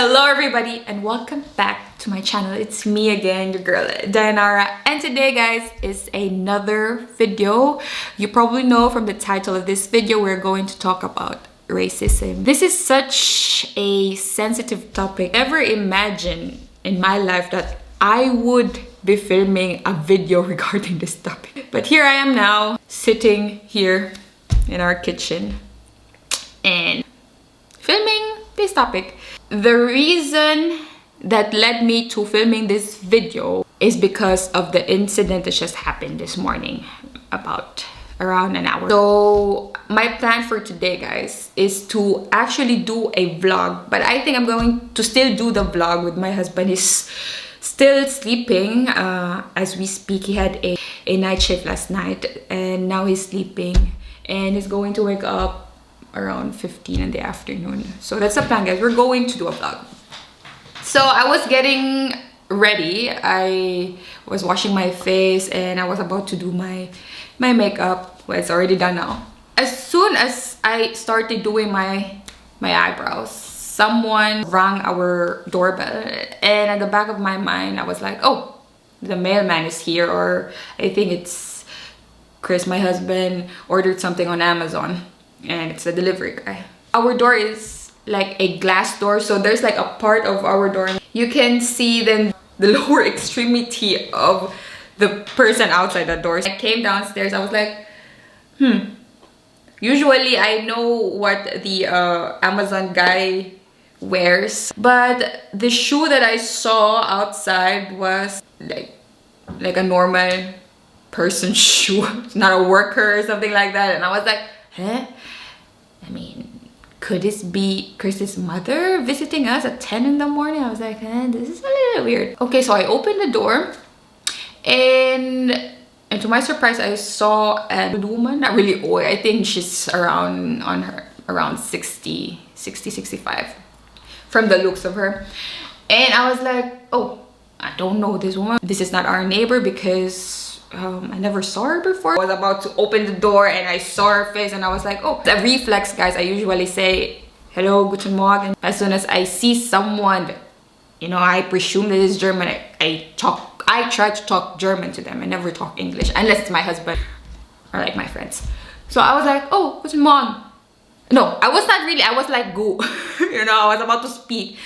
Hello everybody and welcome back to my channel. It's me again, your girl Dayanara, and today guys is another video. You probably know from the title of this video we're going to talk about racism. This is such a sensitive topic. Never imagine in my life that I would be filming a video regarding this topic, but here I am now sitting here in our kitchen and filming this topic. The reason that led me to filming this video is because of the incident that just happened this morning, about around an hour. So my plan for today guys is to actually do a vlog, but I think I'm going to still do the vlog with my husband. He's still sleeping as we speak. He had a night shift last night and now he's sleeping, and he's going to wake up around 15 in the afternoon. So that's the plan guys. We're going to do a vlog. So I was getting ready. I was washing my face and I was about to do my makeup. Well, it's already done now. As soon as I started doing my eyebrows, someone rang our doorbell, and at the back of my mind I was like, oh, the mailman is here, or I think it's Chris, my husband, ordered something on Amazon and it's a delivery guy. Our door is like a glass door, so there's like a part of our door you can see then the lower extremity of the person outside the door. I came downstairs, I was like, usually I know what the Amazon guy wears, but the shoe that I saw outside was like a normal person shoe, not a worker or something like that. And I was like, huh? I mean, could this be Chris's mother visiting us at 10 in the morning? I was like, this is a little weird. Okay, so I opened the door and to my surprise I saw a woman, not really old, I think she's around 65 from the looks of her. And I was like, oh, I don't know this woman. This is not our neighbor because I never saw her before. I was about to open the door and I saw her face and I was like, oh, the reflex guys. I usually say hello, guten Morgen. As soon as I see someone, you know, I presume that is German, I try to talk German to them. I never talk English unless it's my husband or like my friends. So I was like, oh, guten Morgen. No, I was not really, I was like, go. You know, I was about to speak.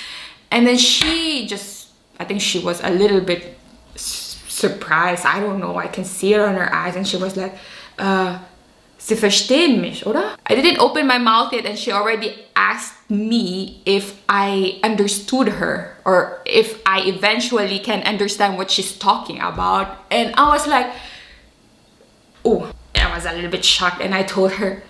And then she just, I think she was a little bit surprised. I don't know, I can see it on her eyes. And she was like, Sie verstehen mich, oder? I didn't open my mouth yet and she already asked me if I understood her or if I eventually can understand what she's talking about. And I was like, oh, I was a little bit shocked and I told her,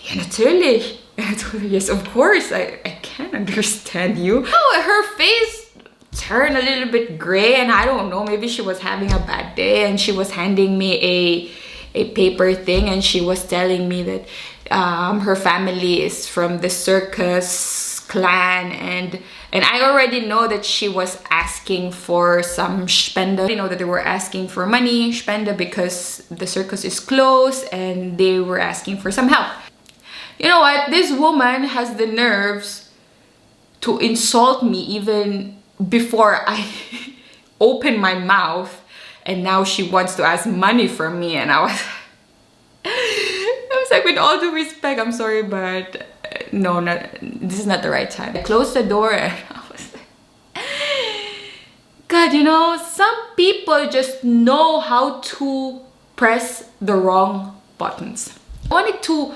ja, natürlich. And I told her, yes, of course, I can understand you. Oh, her face turned a little bit gray and I don't know, maybe she was having a bad day, and she was handing me a paper thing and she was telling me that her family is from the circus clan, and I already know that she was asking for some spende. I know that they were asking for money, spende, because the circus is closed and they were asking for some help. You know what? This woman has the nerves to insult me even before I open my mouth, and now she wants to ask money from me. And I was like, with all due respect, I'm sorry, but no, this is not the right time. I closed the door and I was like, God, you know, some people just know how to press the wrong buttons. I wanted to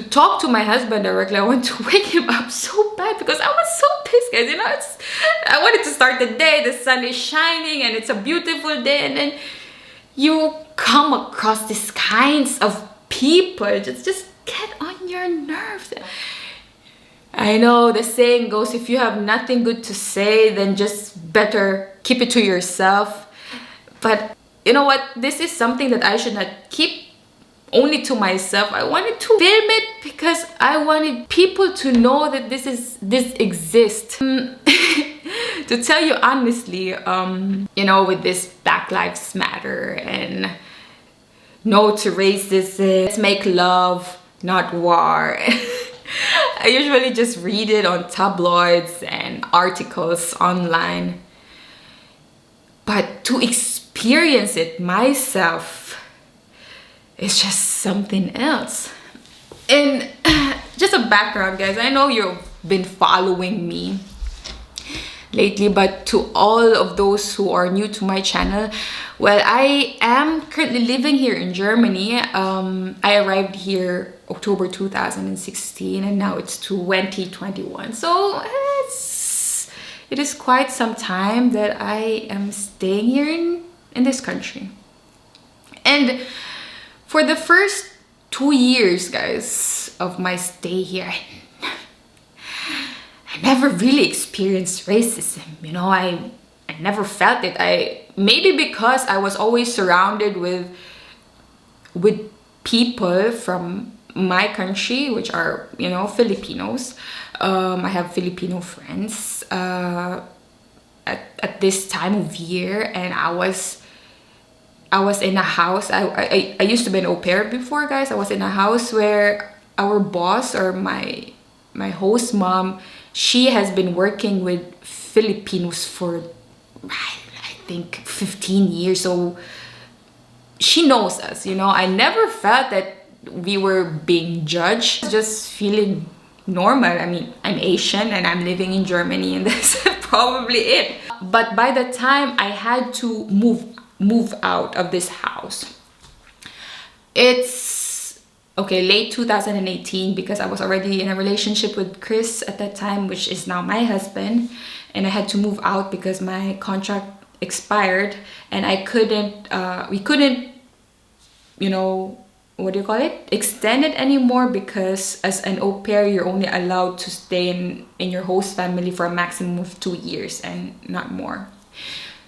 talk to my husband directly. I wanted to wake him up so bad because I was so pissed, guys. You know, I wanted to start the day, the sun is shining and it's a beautiful day, and then you come across these kinds of people just get on your nerves. I know the saying goes, if you have nothing good to say, then just better keep it to yourself. But you know what? This is something that I should not keep only to myself. I wanted to film it because I wanted people to know that this exists. To tell you honestly, you know, with this Black Lives Matter and no to racism, let's make love, not war. I usually just read it on tabloids and articles online. But to experience it myself is just something else. And just a background, guys. I know you've been following me lately, but to all of those who are new to my channel, well, I am currently living here in Germany. I arrived here October 2016 and now it's 2021. So it is quite some time that I am staying here in this country. And for the first 2 years, guys, of my stay here, I never really experienced racism. You know, I never felt it. Maybe because I was always surrounded with people from my country, which are, you know, Filipinos. I have Filipino friends at this time of year, and I was in a house. I used to be an au pair before, guys. I was in a house where our boss, or my host mom, she has been working with Filipinos for I think 15 years. So she knows us, you know. I never felt that we were being judged. Just feeling normal. I mean, I'm Asian and I'm living in Germany, and that's probably it. But by the time I had to move out of this house, it's late 2018, because I was already in a relationship with Chris at that time, which is now my husband, and I had to move out because my contract expired and I couldn't we couldn't, you know, what do you call it, extend it anymore, because as an au pair you're only allowed to stay in your host family for a maximum of 2 years and not more.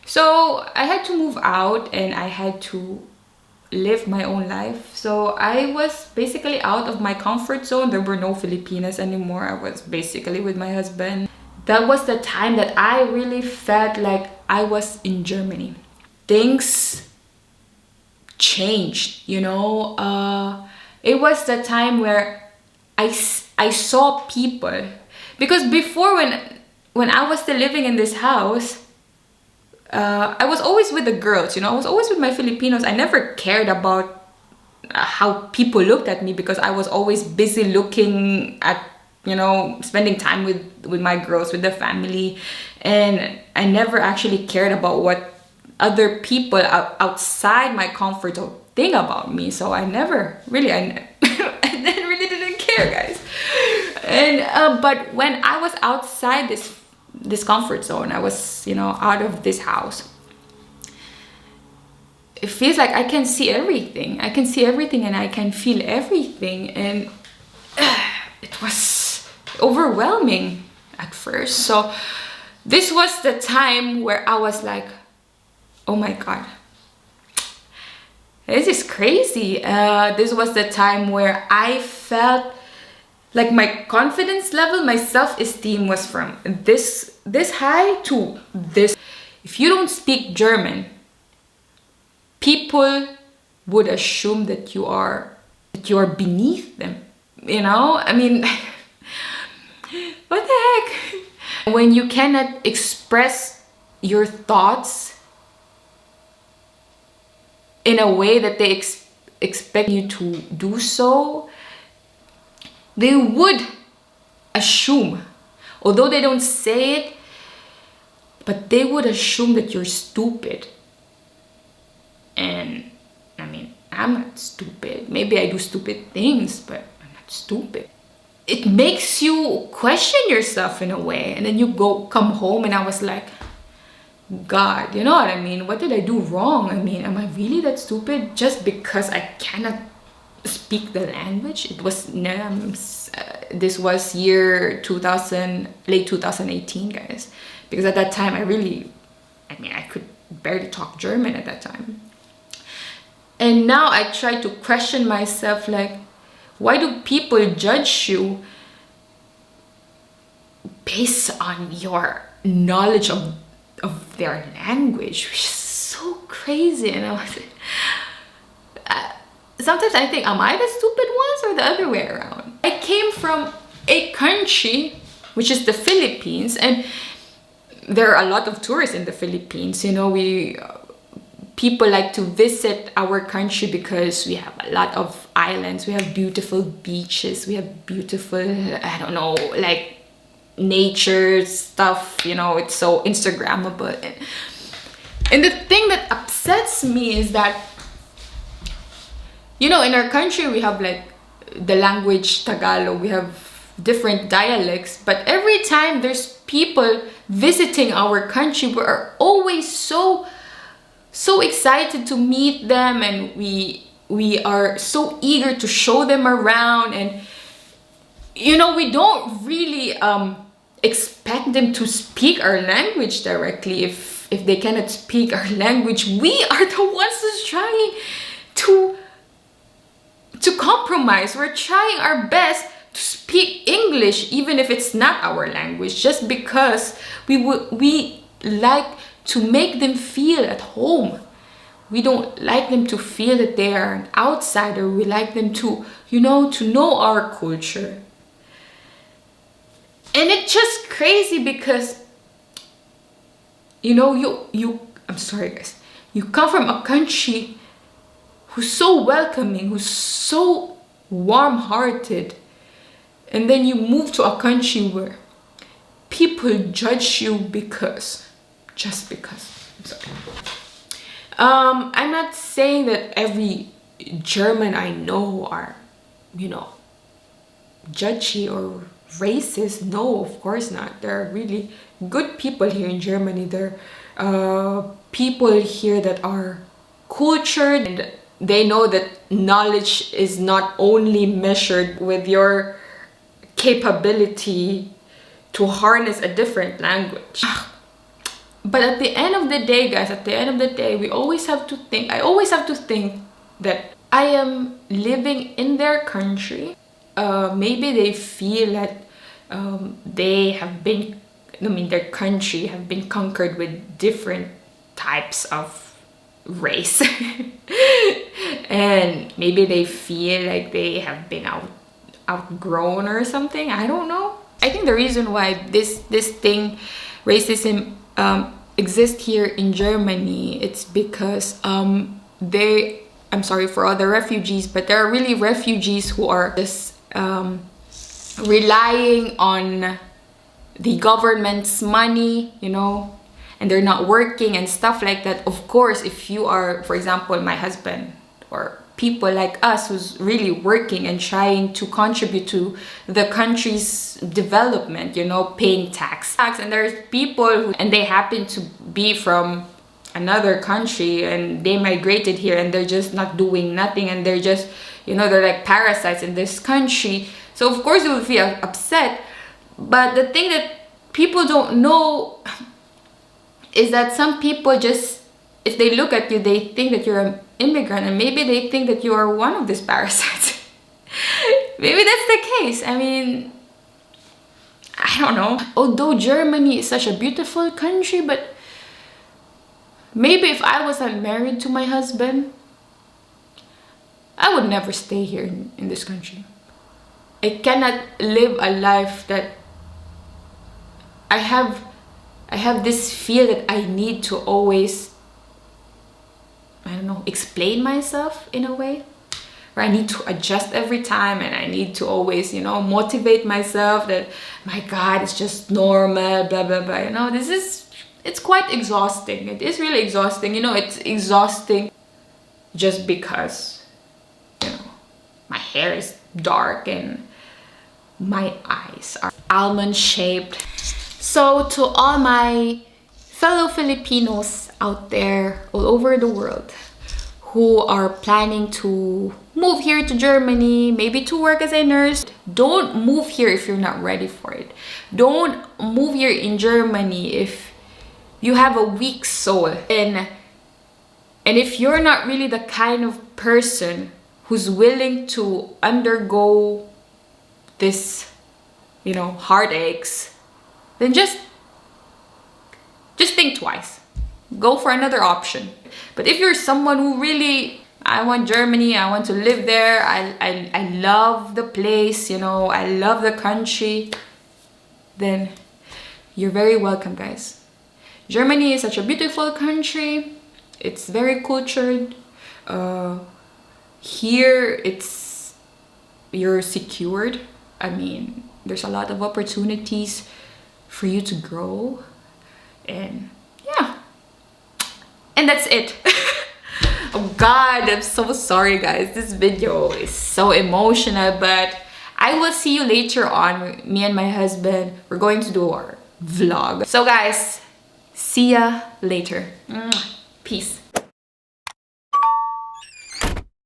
So I had to move out and I had to live my own life. So I was basically out of my comfort zone. There were no Filipinas anymore. I was basically with my husband. That was the time that I really felt like I was in Germany. Things changed, you know. It was the time where I saw people, because before, when I was still living in this house, I was always with the girls, you know. I was always with my Filipinos. I never cared about how people looked at me, because I was always busy looking at, you know, spending time with my girls, with the family, and I never actually cared about what other people outside my comfort zone think about me. So I never really, I really didn't care, guys. And but when I was outside this comfort zone, I was, you know, out of this house, it feels like I can see everything. I can see everything and I can feel everything, and it was overwhelming at first. So this was the time where I was like, oh my god, this is crazy. This was the time where I felt like my confidence level, my self-esteem was from this high to this. If you don't speak German, people would assume that you are beneath them, you know. I mean, what the heck? When you cannot express your thoughts in a way that they expect you to do so, they would assume, although they don't say it, but they would assume that you're stupid. And I mean, I'm not stupid. Maybe I do stupid things, but I'm not stupid. It makes you question yourself in a way, and then you come home, and I was like, God, you know what I mean? What did I do wrong? I mean, am I really that stupid just because I cannot speak the language? It was this was year 2000, late 2018, guys, because at that time I could barely talk German at that time. And now I try to question myself, like, why do people judge you based on your knowledge of their language, which is so crazy? And I was sometimes I think, am I the stupid ones or the other way around? I came from a country which is the Philippines, and there are a lot of tourists in the Philippines. You know, people like to visit our country because we have a lot of islands, we have beautiful beaches, we have beautiful, I don't know, like nature stuff, you know, it's so Instagrammable. And the thing that upsets me is that, you know, in our country we have like the language Tagalog, we have different dialects, but every time there's people visiting our country, we're always so excited to meet them, and we are so eager to show them around. And you know, we don't really expect them to speak our language directly. If they cannot speak our language, we are the ones who's trying to compromise. We're trying our best to speak English, even if it's not our language, just because we like to make them feel at home. We don't like them to feel that they are an outsider. We like them to, you know, to know our culture. And it's just crazy because, you know, I'm sorry guys, you come from a country who's so welcoming, who's so warm-hearted, and then you move to a country where people judge you just because. I'm sorry. I'm not saying that every German I know are, you know, judgy or racist. No, of course not. There are really good people here in Germany. There are people here that are cultured, and they know that knowledge is not only measured with your capability to harness a different language. But at the end of the day, guys, at the end of the day, I always have to think that I am living in their country. Maybe they feel that their country have been conquered with different types of race. And maybe they feel like they have been outgrown or something. I don't know. I think the reason why this thing, racism, exists here in Germany, it's because I'm sorry for other refugees, but there are really refugees who are just relying on the government's money, you know, and they're not working and stuff like that. Of course, if you are, for example, my husband or people like us who's really working and trying to contribute to the country's development, you know, paying tax, and there's people and they happen to be from another country and they migrated here and they're just not doing nothing, and they're just, you know, they're like parasites in this country. So of course you will feel upset. But the thing that people don't know is that some people just, if they look at you, they think that you're an immigrant, and maybe they think that you are one of these parasites. Maybe that's the case. I mean, I don't know. Although Germany is such a beautiful country, but maybe if I wasn't married to my husband, I would never stay here in this country. I cannot live a life that I have this feel that I need to always, I don't know, explain myself in a way, where I need to adjust every time, and I need to always, you know, motivate myself that, my God, it's just normal, blah, blah, blah. You know, it's quite exhausting. It is really exhausting. You know, it's exhausting just because, you know, my hair is dark and my eyes are almond-shaped. So to all my fellow Filipinos out there all over the world who are planning to move here to Germany, maybe to work as a nurse, don't move here if you're not ready for it. Don't move here in Germany if you have a weak soul, and if you're not really the kind of person who's willing to undergo this, you know, heartaches, then just think twice. Go for another option. But if you're someone who really, I want Germany, I want to live there, I love the place, you know, I love the country, then you're very welcome, guys. Germany is such a beautiful country. It's very cultured. Here, you're secured. I mean, there's a lot of opportunities for you to grow. And yeah. And that's it. Oh God, I'm so sorry, guys. This video is so emotional, but I will see you later on. Me and my husband, we're going to do our vlog. So guys, see ya later. Peace.